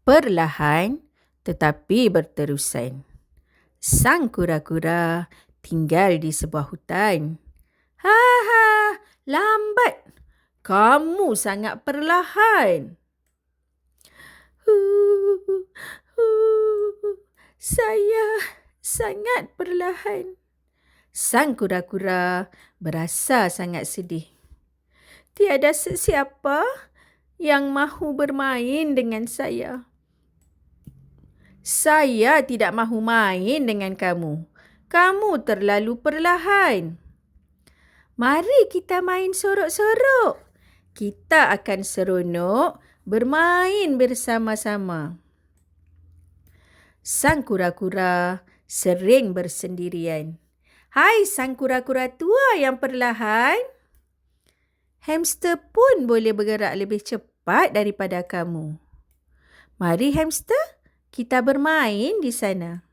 Perlahan tetapi berterusan. Sang kura-kura tinggal di sebuah hutan. Ha, lambat. Kamu sangat perlahan. Saya sangat perlahan. Sang kura-kura berasa sangat sedih. Tiada sesiapa yang mahu bermain dengan saya. Saya tidak mahu main dengan kamu. Kamu terlalu perlahan. Mari kita main sorok-sorok. Kita akan seronok bermain bersama-sama. Sang kura-kura sering bersendirian. Hai sang kura-kura tua yang perlahan. Hamster pun boleh bergerak lebih cepat daripada kamu. Mari hamster, kita bermain di sana.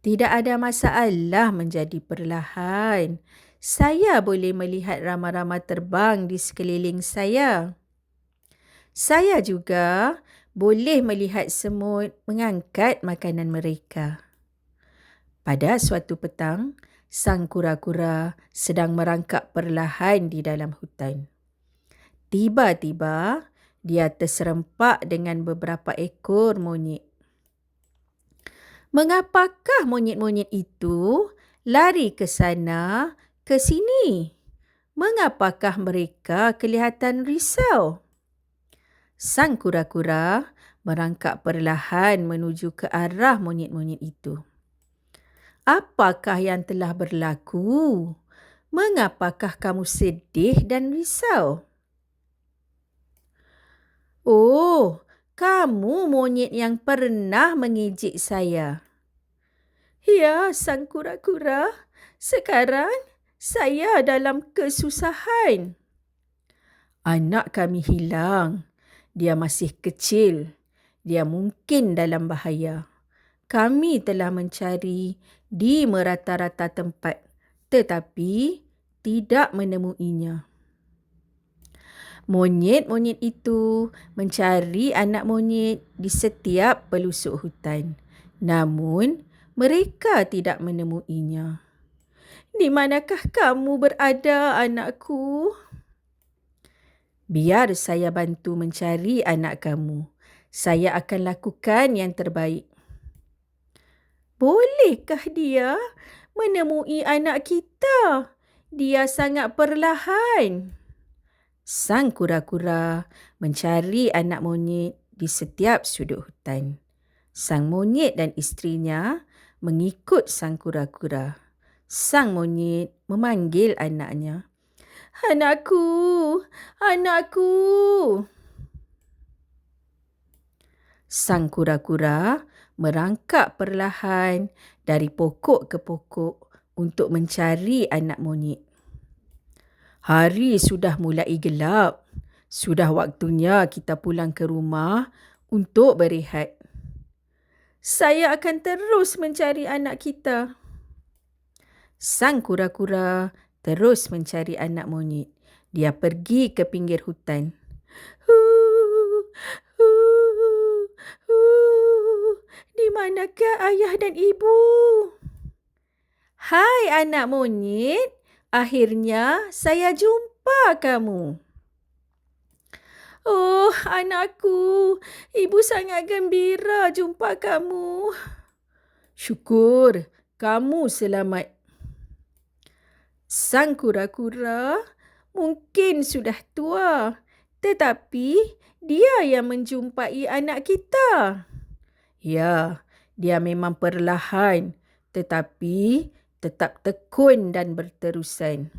Tidak ada masalah menjadi perlahan. Saya boleh melihat rama-rama terbang di sekeliling saya. Saya juga boleh melihat semut mengangkat makanan mereka. Pada suatu petang, sang kura-kura sedang merangkak perlahan di dalam hutan. Tiba-tiba, dia terserempak dengan beberapa ekor monyet. Mengapakah monyet-monyet itu lari ke sana, ke sini? Mengapakah mereka kelihatan risau? Sang kura-kura merangkak perlahan menuju ke arah monyet-monyet itu. Apakah yang telah berlaku? Mengapakah kamu sedih dan risau? Oh, kamu monyet yang pernah mengejek saya. Ya, sang kura-kura, sekarang saya dalam kesusahan. Anak kami hilang. Dia masih kecil. Dia mungkin dalam bahaya. Kami telah mencari di merata-rata tempat, tetapi tidak menemuinya. Monyet-monyet itu mencari anak monyet di setiap pelusuk hutan. Namun, mereka tidak menemuinya. Di manakah kamu berada, anakku? Biar saya bantu mencari anak kamu. Saya akan lakukan yang terbaik. Bolehkah dia menemui anak kita? Dia sangat perlahan. Sang kura-kura mencari anak monyet di setiap sudut hutan. Sang monyet dan isterinya mengikut sang kura-kura. Sang monyet memanggil anaknya. Anakku, anakku. Sang kura-kura merangkak perlahan dari pokok ke pokok untuk mencari anak monyet. Hari sudah mulai gelap. Sudah waktunya kita pulang ke rumah untuk berehat. Saya akan terus mencari anak kita. Sang kura-kura terus mencari anak monyet. Dia pergi ke pinggir hutan. Di manakah ayah dan ibu? Hai anak monyet, akhirnya saya jumpa kamu. Oh, anakku, ibu sangat gembira jumpa kamu. Syukur, kamu selamat. Sang kura-kura mungkin sudah tua, tetapi dia yang menjumpai anak kita. Ya, dia memang perlahan, tetapi tetap tekun dan berterusan.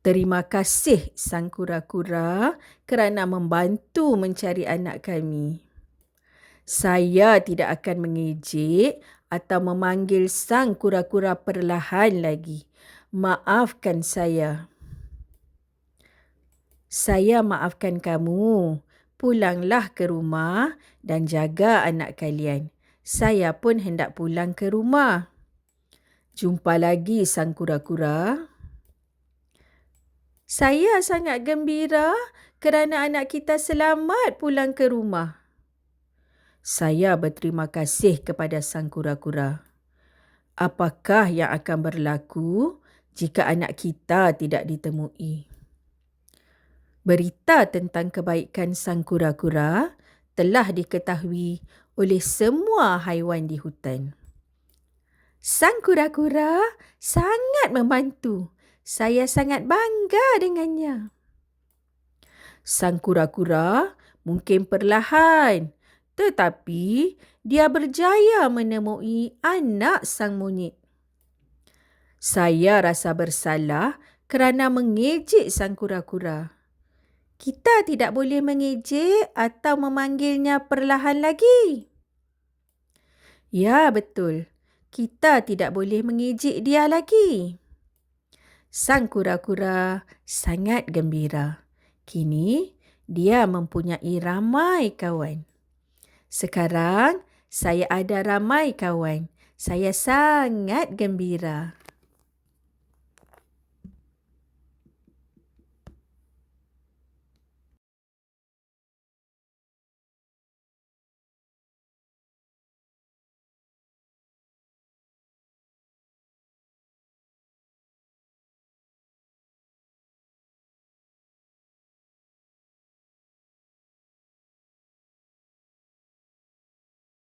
Terima kasih sang kura-kura kerana membantu mencari anak kami. Saya tidak akan mengejek atau memanggil sang kura-kura perlahan lagi. Maafkan saya. Saya maafkan kamu. Pulanglah ke rumah dan jaga anak kalian. Saya pun hendak pulang ke rumah. Jumpa lagi sang kura-kura. Saya sangat gembira kerana anak kita selamat pulang ke rumah. Saya berterima kasih kepada sang kura-kura. Apakah yang akan berlaku jika anak kita tidak ditemui? Berita tentang kebaikan sang kura-kura telah diketahui oleh semua haiwan di hutan. Sang kura-kura sangat membantu. Saya sangat bangga dengannya. Sang kura-kura mungkin perlahan, tetapi dia berjaya menemui anak sang monyet. Saya rasa bersalah kerana mengejek sang kura-kura. Kita tidak boleh mengejek atau memanggilnya perlahan lagi. Ya, betul. Kita tidak boleh mengejek dia lagi. Sang kura-kura sangat gembira. Kini, dia mempunyai ramai kawan. Sekarang, saya ada ramai kawan. Saya sangat gembira.